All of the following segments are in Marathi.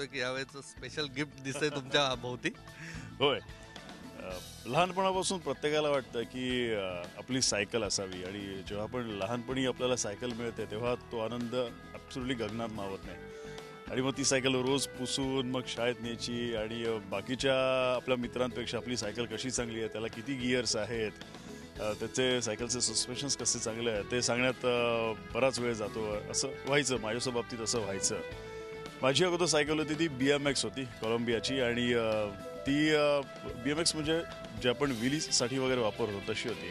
बघतोय की यावेळेचं स्पेशल गिफ्ट दिसतंय तुमच्या भोवती. होय. लहानपणापासून प्रत्येकाला वाटतं की आपली सायकल असावी आणि जेव्हा पण लहानपणी आपल्याला सायकल मिळते तेव्हा तो आनंद ॲब्सोल्युटली गगनात मावत नाही. आणि मग ती सायकल रोज पुसून मग शाळेत न्यायची आणि बाकीच्या आपल्या मित्रांपेक्षा आपली सायकल कशी चांगली आहे, त्याला किती गिअर्स आहेत, त्याचे सायकलचे सस्पेन्शन्स कसे चांगले आहेत ते सांगण्यात बराच वेळ जातो. असं व्हायचं, माझ्या बाबतीत असं व्हायचं. माझी अगोदर सायकल होती ती BMX होती, कोलंबियाची. आणि ती BMX म्हणजे जे आपण व्हिलीसाठी वगैरे वापरतो तशी होती.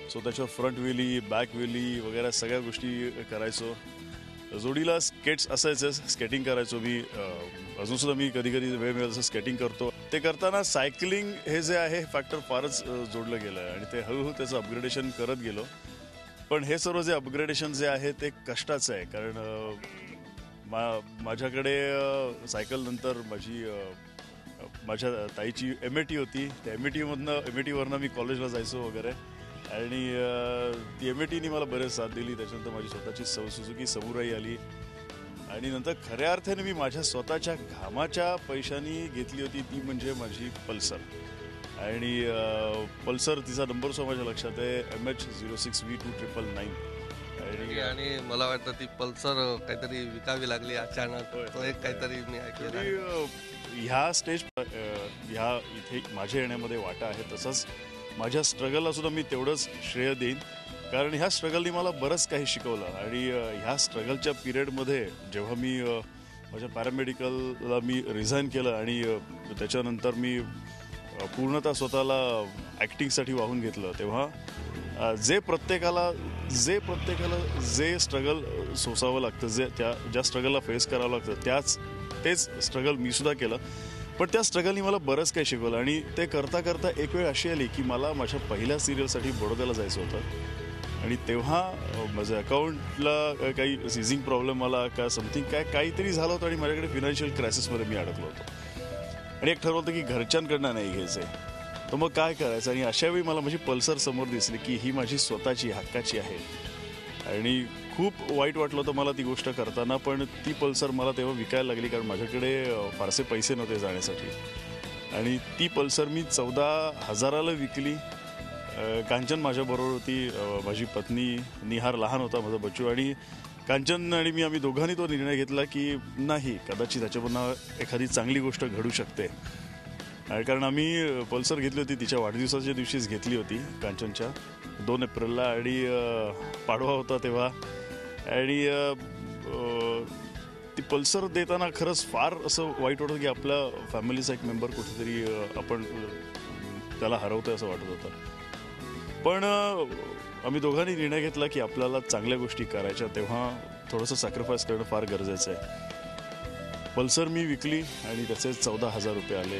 सो त्याच्यावर फ्रंट व्हिली, बॅक व्हिली वगैरे सगळ्या गोष्टी करायचो. जोडीला स्केट्स असायचं, स्केटिंग करायचो मी. अजूनसुद्धा मी कधी कधी वेळ मिळेल तसं स्केटिंग करतो. ते करताना सायकलिंग हे जे आहे फॅक्टर फारच जोडलं गेलं आणि ते हळूहळू त्याचं अपग्रेडेशन करत गेलो. पण हे सर्व जे अपग्रेडेशन जे आहे ते कष्टाचं आहे, कारण माझ्याकडे सायकल नंतर माझ्या ताईची MAT होती. त्या MATवरनं मी कॉलेजला जायचो वगैरे. आणि ती MATनी मला बरेच साथ दिली. त्याच्यानंतर माझी स्वतःची सुझुकी समुराई आली. आणि नंतर खऱ्या अर्थाने मी माझ्या स्वतःच्या घामाच्या पैशानी घेतली होती ती म्हणजे माझी पल्सर. आणि पल्सर तिचा नंबर सुद्धा माझ्या लक्षात आहे, MH06V2999. आणि मला वाटतं ती पल्सर काहीतरी विकावी लागली अचानक, तो एक काहीतरी मी ऐकलेलं. ह्या स्टेज ह्या इथे माझ्या येण्यामध्ये वाटा आहे. तसंच माझ्या स्ट्रगलला सुद्धा मी तेवढंच श्रेय देईन, कारण ह्या स्ट्रगलनी मला बरंच काही शिकवलं. आणि ह्या स्ट्रगलच्या पिरियडमध्ये जेव्हा मी माझ्या पॅरामेडिकलला मी रिझाईन केलं आणि त्याच्यानंतर मी पूर्णतः स्वतःला ॲक्टिंगसाठी वाहून घेतलं, तेव्हा जे प्रत्येकाला जे स्ट्रगल सोसावं लागतं, ज्या स्ट्रगलला फेस करावं लागतं तेच स्ट्रगल मी सुद्धा केलं. पण त्या स्ट्रगलनी मला बरंच काही शिकवलं. आणि ते करता करता एक वेळ अशी आली की मला माझ्या पहिल्या सिरियलसाठी बडोद्याला जायचं होतं. आणि तेव्हा माझ्या अकाउंटला काही सीझिंग प्रॉब्लेम आला का समथिंग काहीतरी झालं होतं आणि माझ्याकडे फिनान्शियल क्रायसिसमध्ये मी अडकलो होतो. आणि एक ठरवलं होतं की घरच्यांकडनं नाही घ्यायचं आहे, तर मग काय करायचं. आणि अशावेळी मला माझी पल्सर समोर दिसली की ही माझी स्वतःची हक्काची आहे. आणि खूप वाईट वाटलं होतं मला ती गोष्ट करताना, पण ती पल्सर मला तेव्हा विकायला लागली, कारण माझ्याकडे फारसे पैसे नव्हते जाण्यासाठी. आणि ती पल्सर मी 14,000ला विकली. कांचन माझ्याबरोबर होती, माझी पत्नी, निहार लहान होता माझा बच्चू. आणि कांचन आणि आम्ही दोघांनी तो निर्णय घेतला की नाही, कदाचित त्याच्यापुन्हा एखादी चांगली गोष्ट घडू शकते. कारण आम्ही पल्सर घेतली होती तिच्या वाढदिवसाच्या दिवशीच घेतली होती, कांचनच्या 2 एप्रिलला. आणि पाडवा होता तेव्हा. आणि ती पल्सर देताना खरंच फार असं वाईट वाटतं की आपल्या फॅमिलीचा एक मेंबर कुठेतरी आपण त्याला हरवतोय असं वाटत होतं. पण आम्ही दोघांनी निर्णय घेतला की आपल्याला चांगल्या गोष्टी करायच्या, तेव्हा थोडंसं सॅक्रिफाईस करणं फार गरजेचं आहे. पल्सर मी विकली आणि त्याचे 14,000 रुपये आले.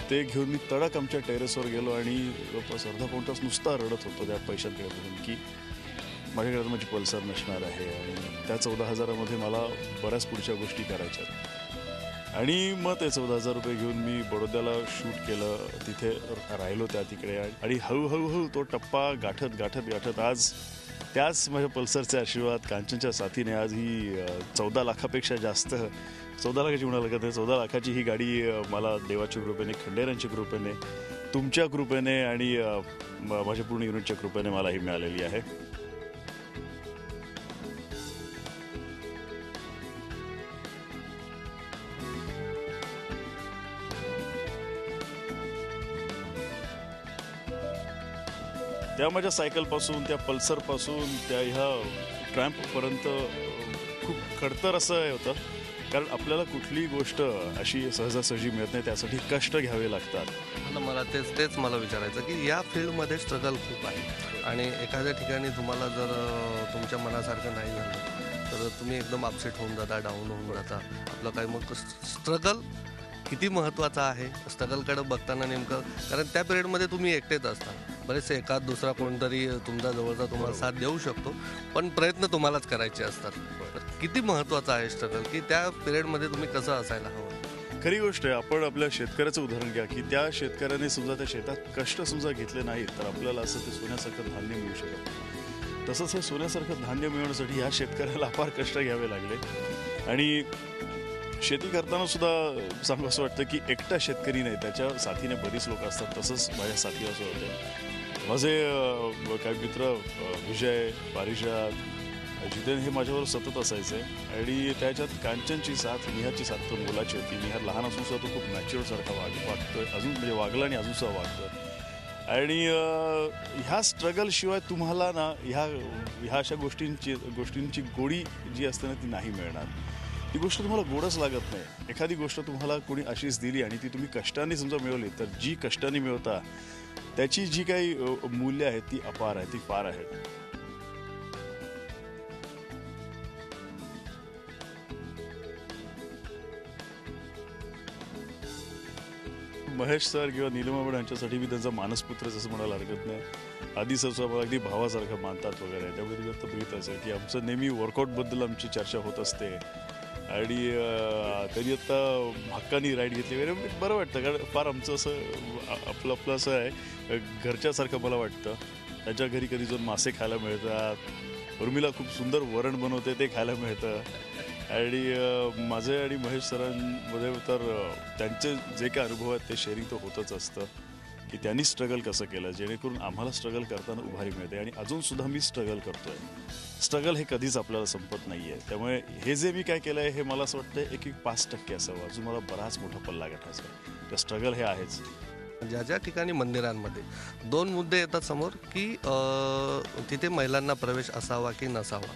ते घेऊन मी तडक आमच्या टेरेसवर गेलो आणि जवळपास अर्धा पाऊण तास नुसता रडत होतो त्या पैशांकडे बघून की माझ्याकडे माझी पल्सर नसणार आहे. आणि त्या 14,000मध्ये मला बऱ्याच पुढच्या गोष्टी करायच्या. आणि मग ते 14,000 रुपये घेऊन मी बडोद्याला शूट केलं, तिथे राहिलो तिकडे. आणि हळूहळू तो टप्पा गाठत आज त्याच माझ्या पल्सरचे आशीर्वाद, कांचनच्या साथीने आज ही 14 लाखापेक्षा जास्त, 14 लाखाची म्हणा लागत आहे, 14 लाखाची ही गाडी मला देवाच्या कृपेने, खंडेरांच्या कृपेने, तुमच्या कृपेने आणि माझ्या पूर्ण युनिटच्या कृपेने मला ही मिळालेली आहे. त्या माझ्या सायकलपासून, त्या पल्सरपासून, त्या ह्या ट्रॅम्पपर्यंत खूप खडतर असं होतं. कारण आपल्याला कुठलीही गोष्ट अशी सहजासहजी मिळत नाही, त्यासाठी कष्ट घ्यावे लागतात. मला तेच मला विचारायचं की या फील्डमध्ये स्ट्रगल खूप आहे. आणि एखाद्या ठिकाणी तुम्हाला जर तुमच्या मनासारखं नाही झालं तर तुम्ही एकदम अपसेट होऊन जाता, डाऊन होऊन जाता. आपलं काय मग स्ट्रगल किती महत्त्वाचा आहे स्ट्रगलकडे बघताना नेमकं, कारण त्या पिरियडमध्ये तुम्ही एकटेच असता. बरेचसे एखाद दुसरा कोणतरी तुमच्या जवळचा तुम्हाला साथ देऊ शकतो, पण प्रयत्न तुम्हालाच करायचे असतात. तर किती महत्त्वाचं आहे स्ट्रगल, की त्या पिरियडमध्ये तुम्ही कसं असायला हवं. खरी गोष्ट आहे. आपण आपल्या शेतकऱ्याचं उदाहरण घ्या की त्या शेतकऱ्याने समजा त्या शेतात कष्ट समजा घेतले नाहीत तर आपल्याला असं ते सोन्यासारखं धान्य मिळू शकत. तसंच हे सोन्यासारखं धान्य मिळवण्यासाठी ह्या शेतकऱ्याला फार कष्ट घ्यावे लागले. आणि शेती करताना सुद्धा सांगू असं वाटतं की एकटा शेतकरी नाही, त्याच्या साथीने बरीच लोक असतात. तसंच माझ्या साथी असं होते. माझे काही मित्र विजय, पारिजात, जितेन हे माझ्यावर सतत असायचे आणि त्याच्यात कांचनची साथ, निहाची साथ तर मुलाची होती. निहार लहान असून सुद्धा तो खूप नॅचरल सारखा वागतोय, अजून म्हणजे वागला आणि अजून सुद्धा वागतोय. आणि ह्या स्ट्रगल शिवाय तुम्हाला ना ह्या अशा गोष्टींची गोडी जी असते ना ती नाही मिळणार. ती गोष्ट तुम्हाला गोडच लागत नाही. एखादी गोष्ट तुम्हाला कोणी अशीच दिली आणि ती तुम्ही कष्टाने समजा मिळवली, तर जी कष्टाने मिळवता त्याची जी काही मूल्य आहेत ती अपार आहे, ती फार आहेत. महेश सर किंवा नीलिमा मॅडम यांच्यासाठी मी त्यांचा मानसपुत्र जसं म्हणायला हरकत नाही. आधी सर मला अगदी भावासारखं मानतात वगैरे. त्यामुळे तुम्ही आता बघित असेल की आमचं नेहमी वर्कआउटबद्दल आमची चर्चा होत असते आणि त्यांनी आता हक्कानी राईड घेतली वगैरे. बरं वाटतं कारण फार आमचं असं आपलं असं आहे घरच्यासारखं मला वाटतं. त्यांच्या घरी कधी जाऊन मासे खायला मिळतात, उर्मिला खूप सुंदर वरण बनवते ते खायला मिळतं आणि माझे आणि महेश सरांमध्ये तर त्यांचे जे काय अनुभव आहेत ते शेअरिंग तर होतच असतं की त्यांनी स्ट्रगल कसं केलं जेणेकरून आम्हाला स्ट्रगल करताना उभारी मिळते. आणि अजूनसुद्धा मी स्ट्रगल करतोय. स्ट्रगल हे कधीच आपल्याला संपत नाही आहे. त्यामुळे हे जे मी काय केलं आहे हे मला असं वाटतं 1-5% असावं. अजून मला बराच मोठा पल्ला गाठायचा आहे. तर स्ट्रगल हे आहेच. ज्या ज्या ठिकाणी मंदिरांमध्ये 2 मुद्दे येतात समोर की तिथे महिलांना प्रवेश असावा की नसावा.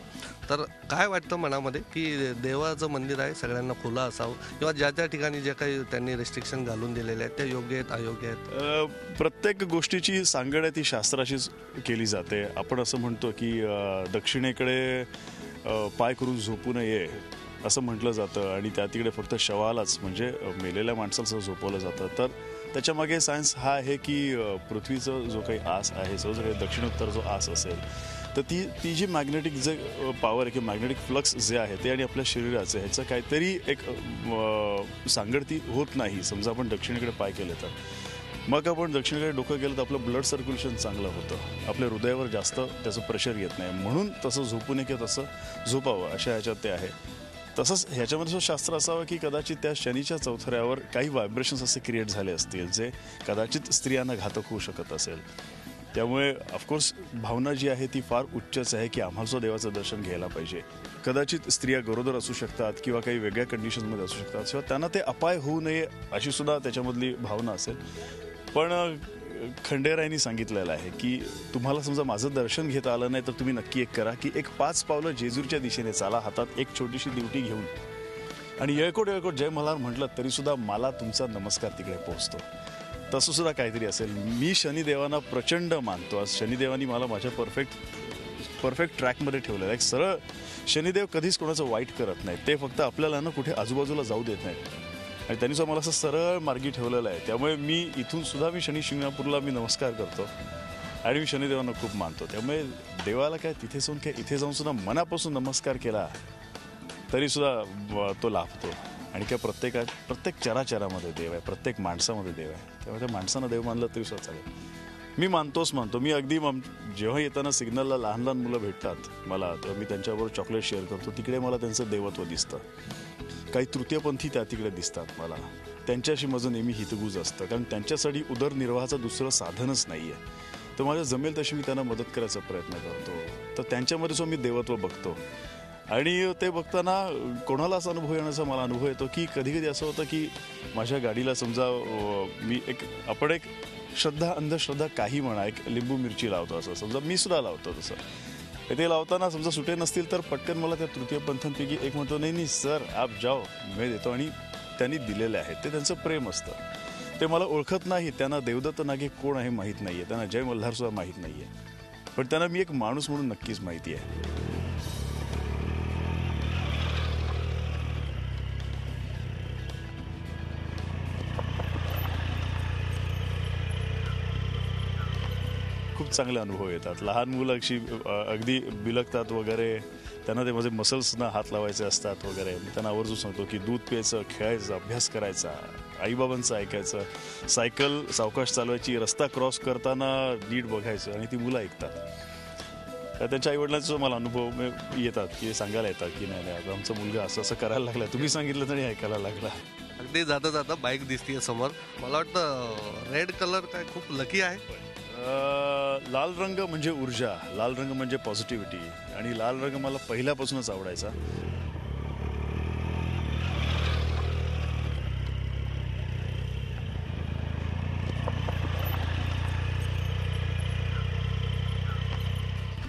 तर काय वाटतं मनामध्ये की देवाचं मंदिर आहे सगळ्यांना खुलं असावं किंवा ज्या त्या ठिकाणी जे काही त्यांनी रेस्ट्रिक्शन घालून दिलेले आहेत ते योग्य आहेत अयोग्य आहेत? प्रत्येक गोष्टीची सांगड आहे ती शास्त्राशीच केली जाते. आपण असं म्हणतो की दक्षिणेकडे पाय करून झोपू नये असं म्हटलं जातं आणि त्या तिकडे फक्त शवालाच म्हणजे मेलेल्या माणसाला झोपवलं जातं. तर त्याच्यामागे सायन्स हा आहे की पृथ्वीचा जो काही आस आहे जो काही दक्षिणोत्तर जो आस असेल तर ती जी मॅग्नेटिक जे पॉवर आहे किंवा मॅग्नेटिक फ्लक्स जे आहे ते आणि आपल्या शरीराचं ह्याचं काहीतरी एक सांगड होत नाही. समजा आपण दक्षिणेकडे पाय केले तर मग आपण दक्षिणेकडे डोकं गेलं तर आपलं ब्लड सर्क्युलेशन चांगलं होतं, आपल्या हृदयावर जास्त त्याचं प्रेशर येत नाही. म्हणून तसं झोपू नये किंवा तसं झोपावं अशा ह्याच्यात ते आहे. तसंच ह्याच्यामध्ये शास्त्र असावं की कदाचित त्या शनीच्या चौथऱ्यावर काही व्हायब्रेशन्स असे क्रिएट झाले असतील जे कदाचित स्त्रियांना घातक होऊ शकत असेल. त्यामुळे ऑफकोर्स भावना जी आहे ती फार उच्चच आहे की आम्हाला देवाचं दर्शन घ्यायला पाहिजे. कदाचित स्त्रिया गरोदर असू शकतात किंवा काही वेगळ्या कंडिशनमध्ये असू शकतात किंवा त्यांना ते अपाय होऊ नये अशी सुद्धा त्याच्यामधली भावना असेल. पण खंडेरायांनी सांगितलेलं आहे की तुम्हाला समजा माझं दर्शन घेता आलं नाही तर तुम्ही नक्की एक करा की 5 पावलं जेजूरच्या दिशेने चाला, हातात एक छोटीशी दिवटी घेऊन आणि येळकोट येळकोट जय मल्हार म्हटलं तरीसुद्धा मला तुमचा नमस्कार तिकडे पोहोचतो. तसं सुद्धा काहीतरी असेल. मी शनिदेवांना प्रचंड मानतो. आज शनिदेवानी मला माझ्या परफेक्ट ट्रॅकमध्ये ठेवलेलं आहे. एक सरळ शनिदेव कधीच कोणाचं वाईट करत नाही. ते फक्त आपल्याला ना कुठे आजूबाजूला जाऊ देत नाहीत आणि त्यांनी मला असं सरळ मार्गी ठेवलेलं आहे. त्यामुळे मी इथून सुद्धा मी शनी शिंगणापूरला मी नमस्कार करतो आणि मी शनिदेवांना खूप मानतो. त्यामुळे देवाला काय तिथे जाऊन काय इथे जाऊन सुद्धा मनापासून नमस्कार केला तरीसुद्धा तो लाभतो. आणि काय प्रत्येक चराचरामध्ये देव आहे, प्रत्येक माणसामध्ये देव आहे. त्यामुळे त्या माणसानं देव मानलं तरी सुद्धा चालेल. मी मानतो. मी अगदी जेव्हा येताना सिग्नलला लहान लहान मुलं भेटतात मला तेव्हा मी त्यांच्याबरोबर चॉकलेट शेअर करतो. तिकडे मला त्यांचं देवत्व दिसतं. काही तृतीयपंथी त्या तिकडे दिसतात मला. त्यांच्याशी माझं नेहमी हितगुज असतं कारण त्यांच्यासाठी उदरनिर्वाहाचं दुसरं साधनच नाही आहे. तर माझ्या जमेल तशी मी त्यांना मदत करायचा प्रयत्न करतो. तर त्यांच्यामध्ये सुद्धा मी देवत्व बघतो आणि ते बघताना कोणाला असा अनुभव येण्याचा मला अनुभव येतो की कधी असं होतं की माझ्या गाडीला समजा आपण एक अंधश्रद्धा काही म्हणा एक लिंबू मिरची लावतो असं समजा मी सुद्धा लावतो. तसं ते लावताना समजा सुटे नसतील तर पटकन मला त्या तृतीय पंथांपैकी एक म्हणतो नाही सर आप जाओ मी देतो आणि त्यांनी दिलेले आहेत. ते त्यांचं प्रेम असतं. ते मला ओळखत नाही, त्यांना देवदत्त नागे कोण आहे माहीत नाही आहे, त्यांना जय मल्हार सुद्धा माहीत नाही आहे, पण त्यांना मी एक माणूस म्हणून नक्कीच माहिती आहे. खूप चांगले अनुभव येतात. लहान मुलं अगदी बिलगतात वगैरे, त्यांना ते माझे मसल्सना हात लावायचे असतात वगैरे. मी त्यांना आवर्जून सांगतो की दूध प्यायचं, खेळायचं, अभ्यास करायचा, आईबाबांचं ऐकायचं, सायकल सावकाश चालवायची, रस्ता क्रॉस करताना नीट बघायचं आणि ती मुलं ऐकतात. त्यांच्या आईवडिलांचा मला अनुभव येतात की सांगायला येतात की नाही नाही आता आमचा मुलगा असं असं करायला लागला, तुम्ही सांगितलं तरी ऐकायला लागला. अगदी जाता जाता बाईक दिसतीये समोर. मला वाटतं रेड कलर काय खूप लकी आहे. लाल रंग म्हणजे ऊर्जा, लाल रंग म्हणजे पॉझिटिव्हिटी, आणि लाल रंग मला पहिल्यापासूनच आवडायचा.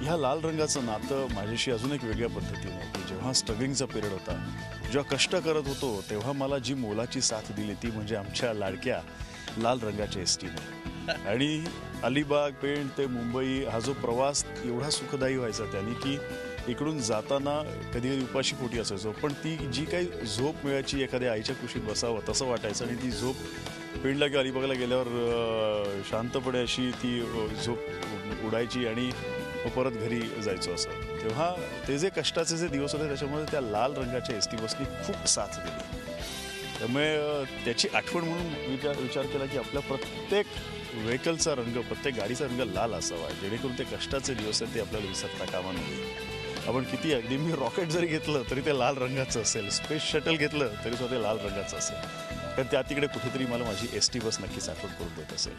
ह्या लाल रंगाचं नातं माझ्याशी अजून एक वेगळ्या पद्धतीने की जेव्हा स्ट्रगलिंगचा पिरियड होता, जेव्हा कष्ट करत होतो, तेव्हा मला जी मोलाची साथ दिली ती म्हणजे आमच्या लाडक्या लाल रंगाच्या एसटीने. आणि अलिबाग पेण ते मुंबई हा जो प्रवास एवढा सुखदायी व्हायचा त्याने की इकडून जाताना कधी कधी उपाशी पोटी असायचो, पण ती जी काही झोप मिळायची एखाद्या आईच्या कुशीत बसावं तसं वाटायचं, आणि ती झोप पेणला किंवा अलिबागला गेल्यावर शांतपणे अशी ती झोप उडायची आणि मग परत घरी जायचो असं. तेव्हा ते जे कष्टाचे जे दिवस होते त्याच्यामध्ये त्या लाल रंगाच्या एस टी बसनी खूप साथ दिली. त्यामुळे त्याची आठवण म्हणून विचार केला की आपल्या प्रत्येक व्हेकलचा रंग, प्रत्येक गाडीचा रंग लाल असावा, जेणेकरून ते कष्टाचे दिवस आहेत ते आपल्याला विसरता कामा नये. आपण किती अगदी मी रॉकेट जरी घेतलं तरी ते लाल रंगाचं असेल, स्पेस शटल घेतलं तरी सुद्धा ते लाल रंगाचं असेल, कारण त्या तिकडे कुठेतरी मला माझी एस टी बस नक्कीच आठवण करून देत असेल.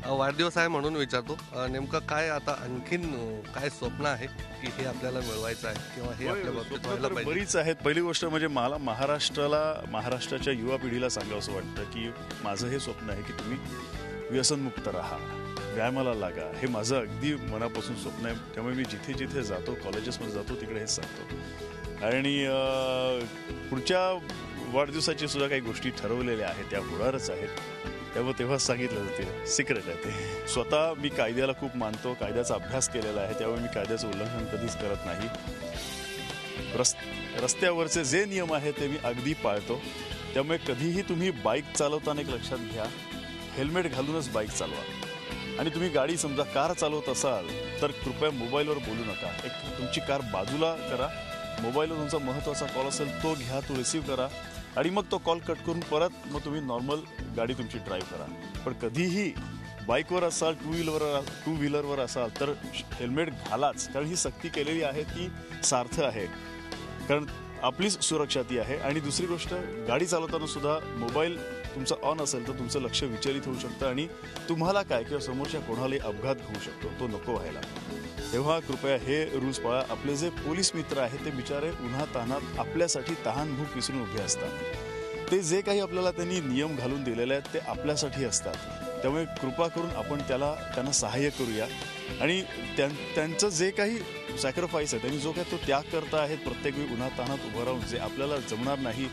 वाढदिवस आहे म्हणून विचारतो, नेमकं काय आता आणखीन काय स्वप्न आहे की हे आपल्याला मिळवायचं आहे किंवा हे आपल्या बाबतीत व्हायला पाहिजे? बरीच आहेत. पहिली गोष्ट म्हणजे मला महाराष्ट्राच्या युवा पिढीला सांगावं असं वाटतं की माझं हे स्वप्न आहे की तुम्ही व्यसनमुक्त राहा, व्यायामाला लागा. हे माझं अगदी मनापासून स्वप्न आहे. त्यामुळे मी जिथे जिथे जातो, कॉलेजेसमध्ये जातो, तिकडे हेच सांगतो. आणि पुढच्या वाढदिवसाची सुद्धा काही गोष्टी ठरवलेल्या आहेत, त्या होणारच आहेत. त्यामुळे तेव्हा सांगितलं जाते, सिक्रेट आहे ते. स्वतः मी कायद्याला खूप मानतो, कायद्याचा अभ्यास केलेला आहे, त्यामुळे मी कायद्याचं उल्लंघन कधीच करत नाही. रस्त्यावरचे जे नियम आहेत ते मी अगदी पाळतो. त्यामुळे कधीही तुम्ही बाईक चालवताना एक लक्षात घ्या, हेल्मेट घालूनच बाईक चालवा. आणि तुम्ही गाडी समजा कार चालवत असाल तर कृपया मोबाईलवर बोलू नका. एक तुमची कार बाजूला करा, मोबाईलवर तुमचा महत्त्वाचा कॉल असेल तो घ्या, तो रिसीव्ह करा, आणि मग तो कॉल कट करून परत मग तुम्ही नॉर्मल गाडी तुमची ड्राईव्ह करा. पण कधीही बाईकवर असाल, टू व्हीलरवर असाल तर हेल्मेट घालाच, कारण ही सक्ती केलेली आहे ती सार्थ आहे, कारण आपलीच सुरक्षा ती आहे. आणि दुसरी गोष्ट, गाडी चालवताना सुद्धा मोबाईल तुमचा ऑन असेल तर तुमचं लक्ष विचलित होऊ शकतं आणि तुम्हाला काय किंवा समोरच्या कोणालाही अपघात होऊ शकतो, तो नको व्हायला. तेव्हा कृपया हे रूल्स पाळा. आपले जे पोलीस मित्र आहेत ते बिचारे उन्हातान्हात आपल्यासाठी तहान भूक विसरून उभे असतात. ते जे काही आपल्याला त्यांनी नियम घालून दिलेले आहेत ते आपल्यासाठी असतात. त्यामुळे कृपा करून आपण त्यांना सहाय्य करूया. आणि त्यांचं जे काही सॅक्रिफाईस आहे, त्यांनी जो काही तो त्याग करता आहेत प्रत्येक वेळी उन्हातान्हात उभं राहून, जे आपल्याला जमणार नाही,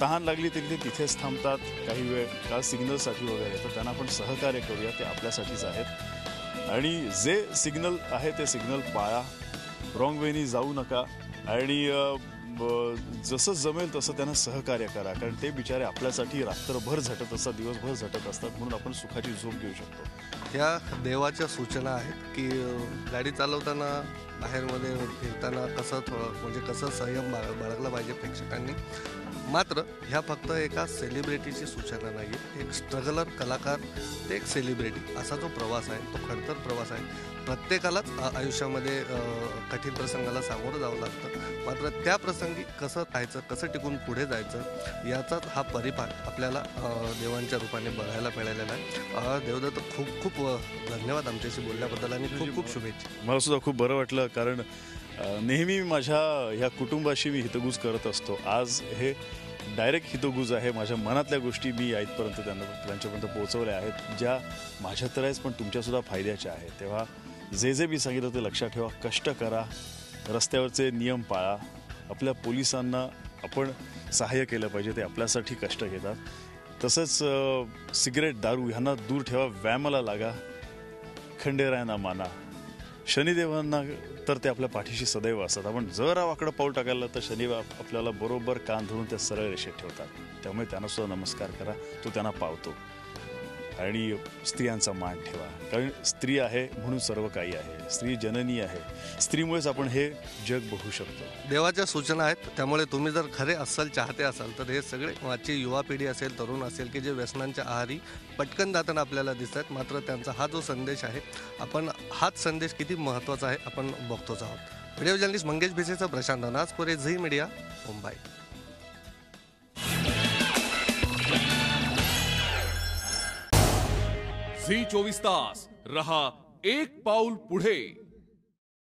तहान लागली तरी ते तिथेच थांबतात काही वेळ का सिग्नलसाठी वगैरे, तर त्यांना आपण सहकार्य करूया, ते आपल्यासाठीच आहेत. आणि जे सिग्नल आहे ते सिग्नल पाळा, रॉंग वेनी जाऊ नका, आणि जसं जमेल तसं त्यांना सहकार्य करा, कारण ते बिचारे आपल्यासाठी रात्रभर झटत असतात, दिवसभर झटत असतात, म्हणून आपण सुखाची झोप घेऊ शकतो. या देवाच्या सूचना आहेत की गाडी चालवताना, बाहेरमध्ये फिरताना कसं संयम बाळगला पाहिजे प्रेक्षकांनी. मात्र ह्या फक्त एका सेलिब्रिटीची सूचना नाही आहे. एक स्ट्रगलर कलाकार ते एक सेलिब्रिटी असा जो प्रवास आहे, तो खडतर प्रवास आहे. प्रत्येकालाच आयुष्यामध्ये कठीण प्रसंगाला सामोरं जावं लागतं. मात्र त्या प्रसंगी कसं राहायचं, कसं टिकून पुढे जायचं, याचाच हा परिपाठ आपल्याला देवांच्या रूपाने बघायला मिळालेला आहे. देवदत्त, खूप खूप धन्यवाद आमच्याशी बोलल्याबद्दल आणि खूप खूप शुभेच्छा. मला सुद्धा खूप बरं वाटलं, कारण नेहमी माझ्या ह्या कुटुंबाशी मी हितगुज करत असतो. आज हे डायरेक्ट हितगुज आहे. माझ्या मनातल्या गोष्टी मी इथपर्यंत त्यांच्यापर्यंत पोहोचवल्या आहेत, ज्या माझ्या तर आहेच पण तुमच्यासुद्धा फायद्याच्या आहेत. तेव्हा जे मी सांगितलं ते लक्षात ठेवा, कष्ट करा, रस्त्यावरचे नियम पाळा, आपल्या पोलिसांना आपण सहाय्य केलं पाहिजे, ते आपल्यासाठी कष्ट घेतात. तसंच सिगरेट, दारू ह्यांना दूर ठेवा, व्यायामाला लागा, खंडेरायांना माना, शनिदेवांना तर ते आपल्या पाठीशी सदैव असतात. आपण जरा वाकडं पाऊल टाकायला तर शनिदेव आपल्याला बरोबर कान धरून त्या सरळ रेषेत ठेवतात. त्यामुळे त्यांना सुद्धा नमस्कार करा, तो त्यांना पावतो. आणि स्त्रियांचा मान ठेवा, कारण स्त्री आहे म्हणून सर्व काही आहे. स्त्री जननी आहे, स्त्रीमुळेच आपण हे जग बघू शकतो. देवाच्या सूचना आहेत, त्यामुळे तुम्ही जर खरे अस्सल चाहते असाल तर हे सगळे आजची युवा पिढी असेल, तरुण असेल, की जे व्यसनांच्या आहारी पटकन जाताना आपल्याला दिसतात. मात्र त्यांचा हा जो संदेश आहे, आपण हाच संदेश किती महत्त्वाचा आहे आपण बघतोच आहोत. व्हिडिओ जर्नलिस्ट मंगेश भिसेचा प्रशांत नाजपुरे, झी मीडिया, मुंबई. झी 24 तास रहा एक पाऊल पुढे.